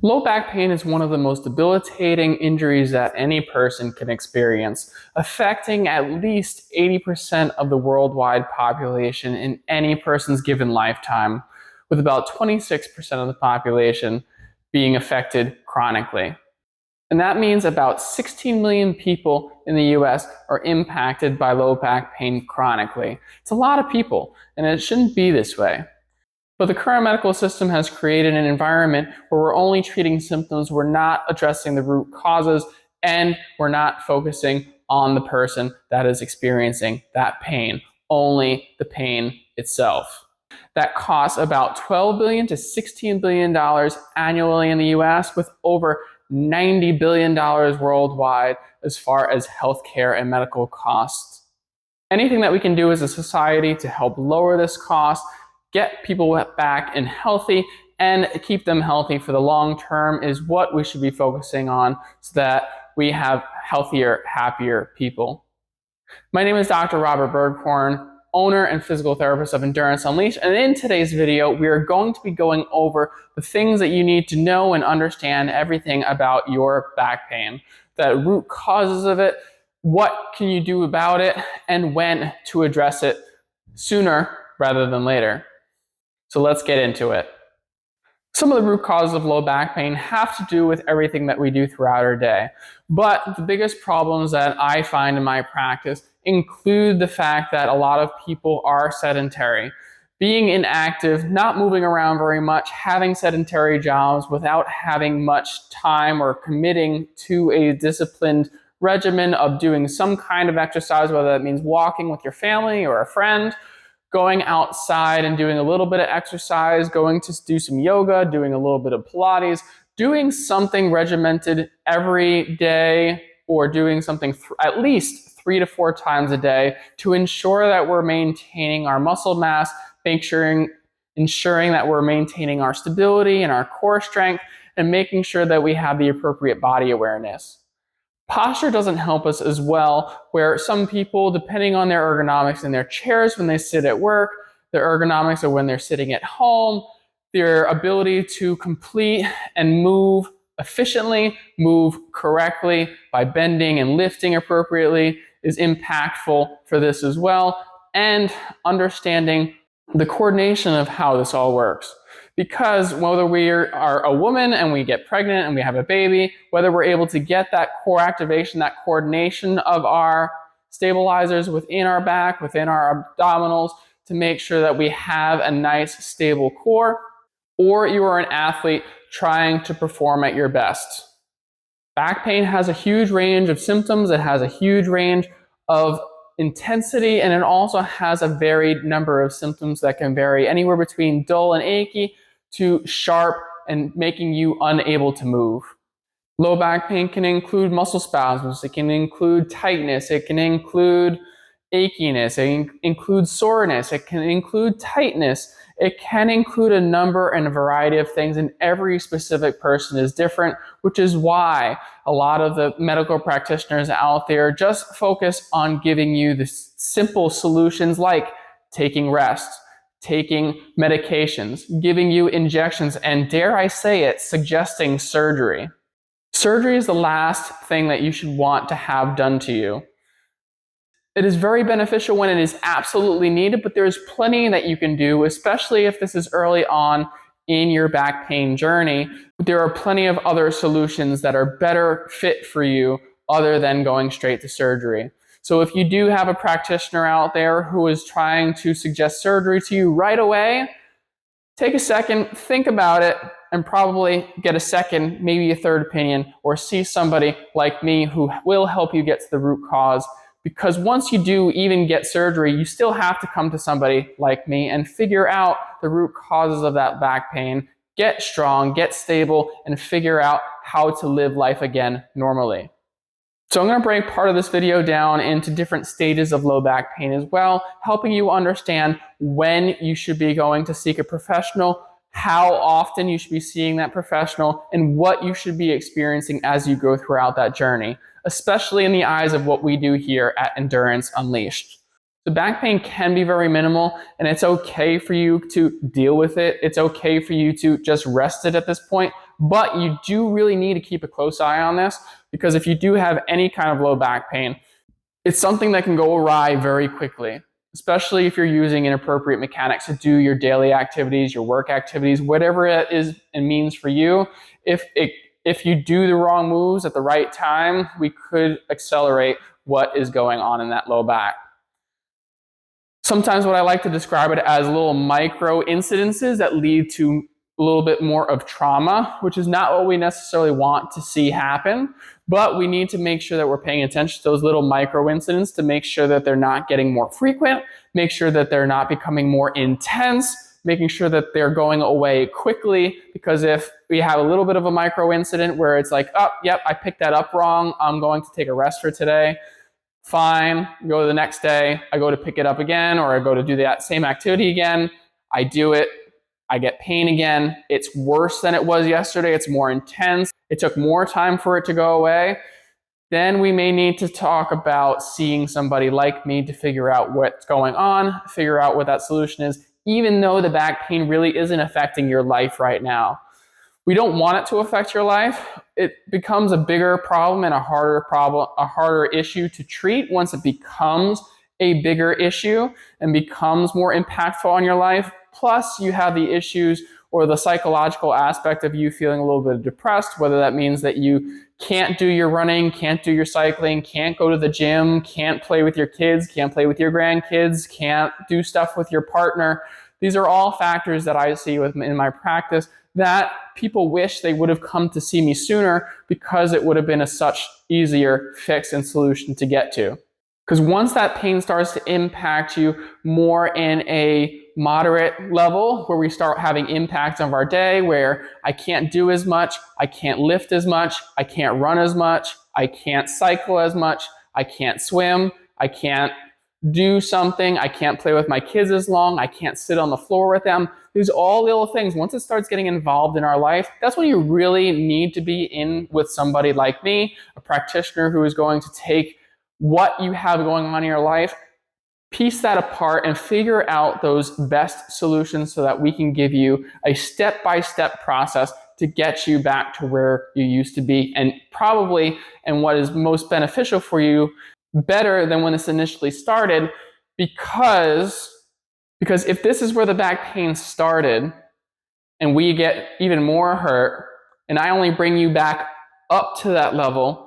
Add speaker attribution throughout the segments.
Speaker 1: Low back pain is one of the most debilitating injuries that any person can experience, affecting at least 80% of the worldwide population in any person's given lifetime, with about 26% of the population being affected chronically. And that means about 16 million people in the US are impacted by low back pain chronically. It's a lot of people, and it shouldn't be this way. But the current medical system has created an environment where we're only treating symptoms, we're not addressing the root causes, and we're not focusing on the person that is experiencing that pain, only the pain itself. That costs about $12 billion to $16 billion annually in the US, with over $90 billion worldwide as far as healthcare and medical costs. Anything that we can do as a society to help lower this cost, get people back and healthy, and keep them healthy for the long term is what we should be focusing on so that we have healthier, happier people. My name is Dr. Robert Berghorn, owner and physical therapist of Endurance Unleashed, and in today's video, we are going to be going over the things that you need to know and understand everything about your back pain, the root causes of it, what can you do about it, and when to address it sooner rather than later. So let's get into it. Some of the root causes of low back pain have to do with everything that we do throughout our day. But the biggest problems that I find in my practice include the fact that a lot of people are sedentary. Being inactive, not moving around very much, having sedentary jobs without having much time or committing to a disciplined regimen of doing some kind of exercise, whether that means walking with your family or a friend, going outside and doing a little bit of exercise, going to do some yoga, doing a little bit of Pilates, doing something regimented every day, or doing something at least 3 to 4 times a day to ensure that we're maintaining our muscle mass, ensuring that we're maintaining our stability and our core strength, and making sure that we have the appropriate body awareness. Posture doesn't help us as well, where some people, depending on their ergonomics in their chairs when they sit at work, their ergonomics of when they're sitting at home, their ability to complete and move efficiently, move correctly by bending and lifting appropriately is impactful for this as well, and understanding the coordination of how this all works. Because whether we are a woman and we get pregnant and we have a baby, whether we're able to get that core activation, that coordination of our stabilizers within our back, within our abdominals, to make sure that we have a nice stable core, or you are an athlete trying to perform at your best. Back pain has a huge range of symptoms, it has a huge range of intensity, and it also has a varied number of symptoms that can vary anywhere between dull and achy to sharp and making you unable to move. Low back pain can include muscle spasms, it can include tightness, it can include achiness, it can include soreness, it can include tightness, it can include a number and a variety of things, and every specific person is different, which is why a lot of the medical practitioners out there just focus on giving you the simple solutions like taking rest, taking medications, giving you injections, and dare I say it, suggesting surgery. Surgery is the last thing that you should want to have done to you. It is very beneficial when it is absolutely needed, but there's plenty that you can do, especially if this is early on in your back pain journey. There are plenty of other solutions that are better fit for you other than going straight to surgery. So if you do have a practitioner out there who is trying to suggest surgery to you right away, take a second, think about it, and probably get a second, maybe a third opinion, or see somebody like me who will help you get to the root cause. Because once you do even get surgery, you still have to come to somebody like me and figure out the root causes of that back pain, get strong, get stable, and figure out how to live life again normally. So I'm going to break part of this video down into different stages of low back pain as well, helping you understand when you should be going to seek a professional, how often you should be seeing that professional, and what you should be experiencing as you go throughout that journey, especially in the eyes of what we do here at Endurance Unleashed. The back pain can be very minimal, and it's okay for you to deal with it. It's okay for you to just rest it at this point. but you do really need to keep a close eye on this, because if you do have any kind of low back pain, it's something that can go awry very quickly, especially if you're using inappropriate mechanics to do your daily activities, your work activities, whatever it is and means for you. If you do the wrong moves at the right time, we could accelerate what is going on in that low back. Sometimes what I like to describe it as little micro incidences that lead to a little bit more of trauma, which is not what we necessarily want to see happen, but we need to make sure that we're paying attention to those little micro incidents to make sure that they're not getting more frequent, make sure that they're not becoming more intense, making sure that they're going away quickly, because if we have a little bit of a micro incident where it's like, oh, yep, I picked that up wrong, I'm going to take a rest for today, fine, go to the next day, I go to pick it up again, or I go to do that same activity again, I do it, I get pain again, it's worse than it was yesterday, it's more intense, it took more time for it to go away, then we may need to talk about seeing somebody like me to figure out what's going on, figure out what that solution is, even though the back pain really isn't affecting your life right now. We don't want it to affect your life. It becomes a bigger problem and a harder issue to treat once it becomes a bigger issue and becomes more impactful on your life. Plus, you have the issues or the psychological aspect of you feeling a little bit depressed, whether that means that you can't do your running, can't do your cycling, can't go to the gym, can't play with your kids, can't play with your grandkids, can't do stuff with your partner. These are all factors that I see in my practice that people wish they would have come to see me sooner, because it would have been a such easier fix and solution to get to. Because once that pain starts to impact you more in a moderate level, where we start having impacts of our day, where I can't do as much, I can't lift as much, I can't run as much, I can't cycle as much, I can't swim, I can't do something, I can't play with my kids as long, I can't sit on the floor with them. These are all little things. Once it starts getting involved in our life, that's when you really need to be in with somebody like me, a practitioner who is going to take what you have going on in your life, piece that apart, and figure out those best solutions so that we can give you a step-by-step process to get you back to where you used to be, and probably, and what is most beneficial for you, better than when this initially started, because if this is where the back pain started and we get even more hurt, and I only bring you back up to that level,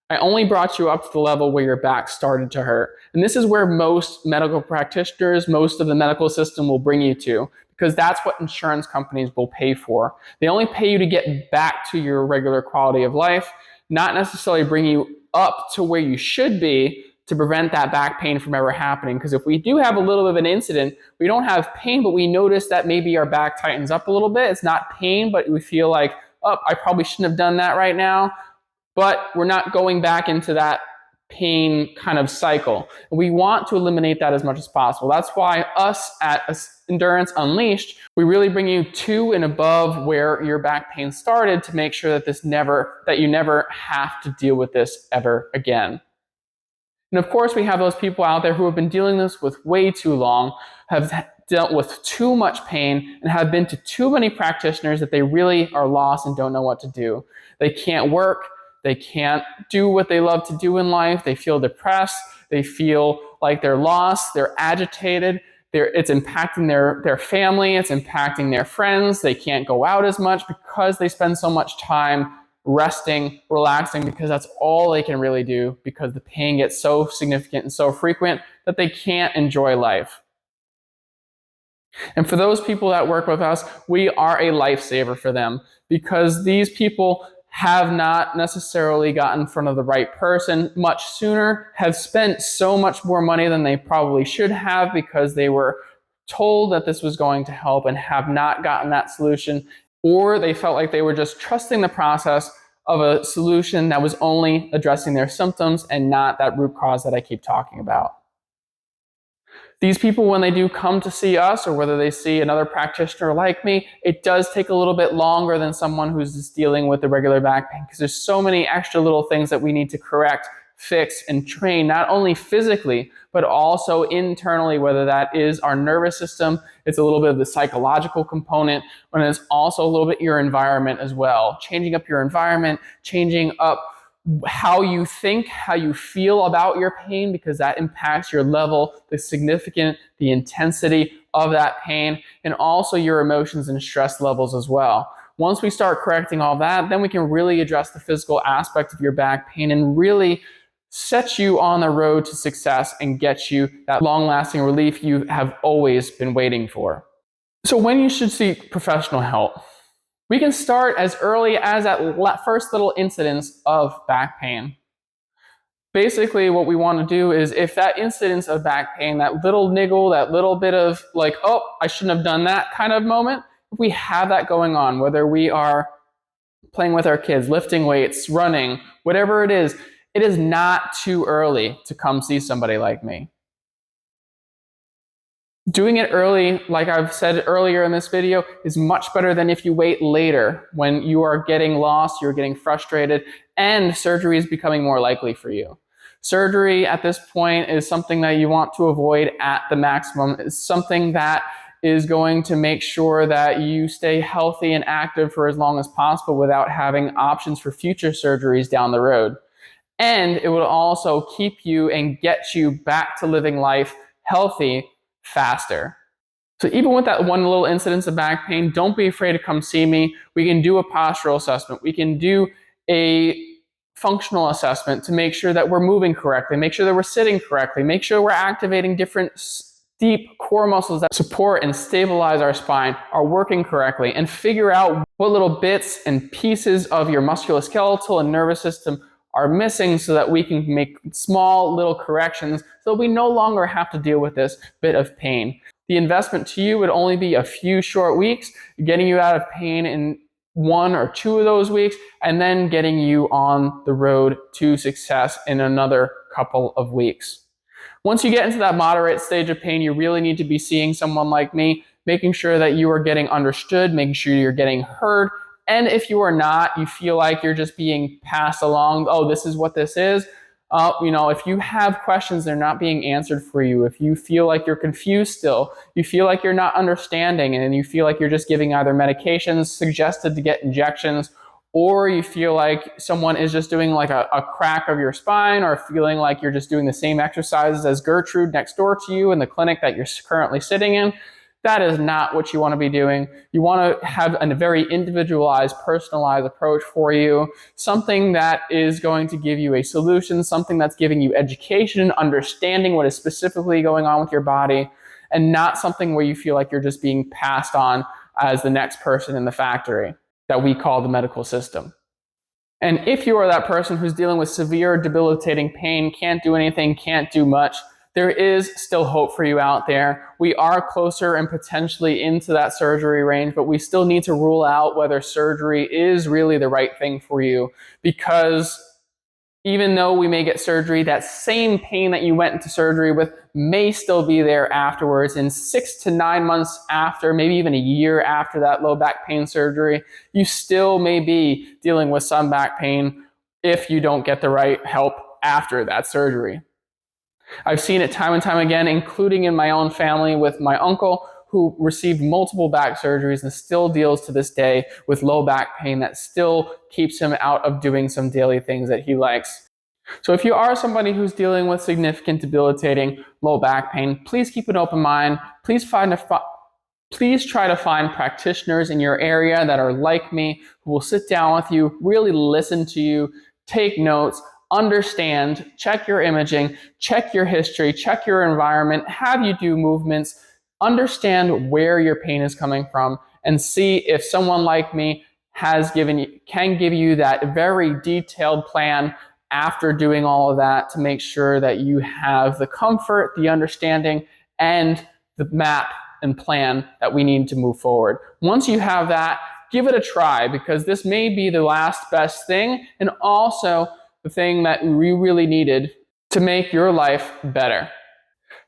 Speaker 1: I only brought you up to the level where your back started to hurt. And this is where most medical practitioners, most of the medical system will bring you to, because that's what insurance companies will pay for. They only pay you to get back to your regular quality of life, not necessarily bring you up to where you should be to prevent that back pain from ever happening. Because if we do have a little bit of an incident, we don't have pain, but we notice that maybe our back tightens up a little bit. It's not pain, but we feel like, oh, I probably shouldn't have done that right now. But we're not going back into that pain kind of cycle. We want to eliminate that as much as possible. That's why us at Endurance Unleashed, we really bring you to and above where your back pain started to make sure that you never have to deal with this ever again. And of course, we have those people out there who have been dealing with this way too long, have dealt with too much pain, and have been to too many practitioners that they really are lost and don't know what to do. They can't work. They can't do what they love to do in life. They feel depressed. They feel like they're lost. They're agitated. It's impacting their family. It's impacting their friends. They can't go out as much because they spend so much time resting, relaxing, because that's all they can really do, because the pain gets so significant and so frequent that they can't enjoy life. And for those people that work with us, we are a lifesaver for them, because these people have not necessarily gotten in front of the right person much sooner, have spent so much more money than they probably should have because they were told that this was going to help and have not gotten that solution, or they felt like they were just trusting the process of a solution that was only addressing their symptoms and not that root cause that I keep talking about. These people, when they do come to see us, or whether they see another practitioner like me, it does take a little bit longer than someone who's just dealing with the regular back pain, because there's so many extra little things that we need to correct fix, and train, not only physically, but also internally, whether that is our nervous system, it's a little bit of the psychological component, and it's also a little bit your environment as well. Changing up your environment, changing up how you think, how you feel about your pain, because that impacts your level, the intensity of that pain, and also your emotions and stress levels as well. Once we start correcting all that, then we can really address the physical aspect of your back pain and really set you on the road to success and get you that long-lasting relief you have always been waiting for. So when you should seek professional help? We can start as early as that first little incidence of back pain. Basically, what we want to do is, if that incidence of back pain, that little niggle, that little bit of like, oh, I shouldn't have done that kind of moment, if we have that going on, whether we are playing with our kids, lifting weights, running, whatever it is not too early to come see somebody like me. Doing it early, like I've said earlier in this video, is much better than if you wait later when you are getting lost, you're getting frustrated, and surgery is becoming more likely for you. Surgery at this point is something that you want to avoid at the maximum. It's something that is going to make sure that you stay healthy and active for as long as possible without having options for future surgeries down the road. And it will also keep you and get you back to living life healthy faster. So even with that one little incidence of back pain, don't be afraid to come see me. We can do a postural assessment. We can do a functional assessment to make sure that we're moving correctly, make sure that we're sitting correctly, make sure we're activating different deep core muscles that support and stabilize our spine are working correctly, and figure out what little bits and pieces of your musculoskeletal and nervous system are missing so that we can make small little corrections so we no longer have to deal with this bit of pain. The investment to you would only be a few short weeks, getting you out of pain in 1 or 2 of those weeks, and then getting you on the road to success in another couple of weeks. Once you get into that moderate stage of pain, you really need to be seeing someone like me, making sure that you are getting understood, making sure you're getting heard. And if you are not, you feel like you're just being passed along, oh, this is what this is. If you have questions, they're not being answered for you. If you feel like you're confused still, you feel like you're not understanding, and you feel like you're just giving either medications suggested to get injections, or you feel like someone is just doing like a crack of your spine, or feeling like you're just doing the same exercises as Gertrude next door to you in the clinic that you're currently sitting in, that is not what you want to be doing. You want to have a very individualized, personalized approach for you, something that is going to give you a solution, something that's giving you education, understanding what is specifically going on with your body, and not something where you feel like you're just being passed on as the next person in the factory that we call the medical system. And if you are that person who's dealing with severe, debilitating pain, can't do anything, can't do much, there is still hope for you out there. We are closer and potentially into that surgery range, but we still need to rule out whether surgery is really the right thing for you, because even though we may get surgery, that same pain that you went into surgery with may still be there afterwards. In 6 to 9 months after, maybe even a year after that low back pain surgery, you still may be dealing with some back pain if you don't get the right help after that surgery. I've seen it time and time again, including in my own family with my uncle, who received multiple back surgeries and still deals to this day with low back pain that still keeps him out of doing some daily things that he likes. So if you are somebody who's dealing with significant debilitating low back pain, please keep an open mind. Please try to find practitioners in your area that are like me, who will sit down with you, really listen to you, take notes, understand, check your imaging, check your history, check your environment, have you do movements, understand where your pain is coming from, and see if someone like me can give you that very detailed plan after doing all of that, to make sure that you have the comfort, the understanding, and the map and plan that we need to move forward. Once you have that, give it a try, because this may be the last best thing, and also the thing that we really needed to make your life better.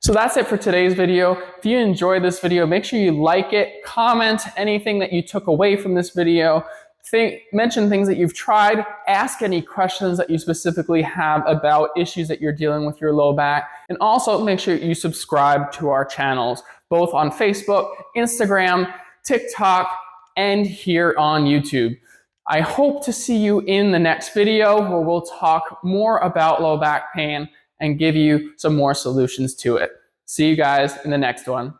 Speaker 1: So that's it for today's video. If you enjoyed this video, make sure you like it, comment anything that you took away from this video, mention things that you've tried, ask any questions that you specifically have about issues that you're dealing with your low back, and also make sure you subscribe to our channels, both on Facebook, Instagram, TikTok, and here on YouTube. I hope to see you in the next video where we'll talk more about low back pain and give you some more solutions to it. See you guys in the next one.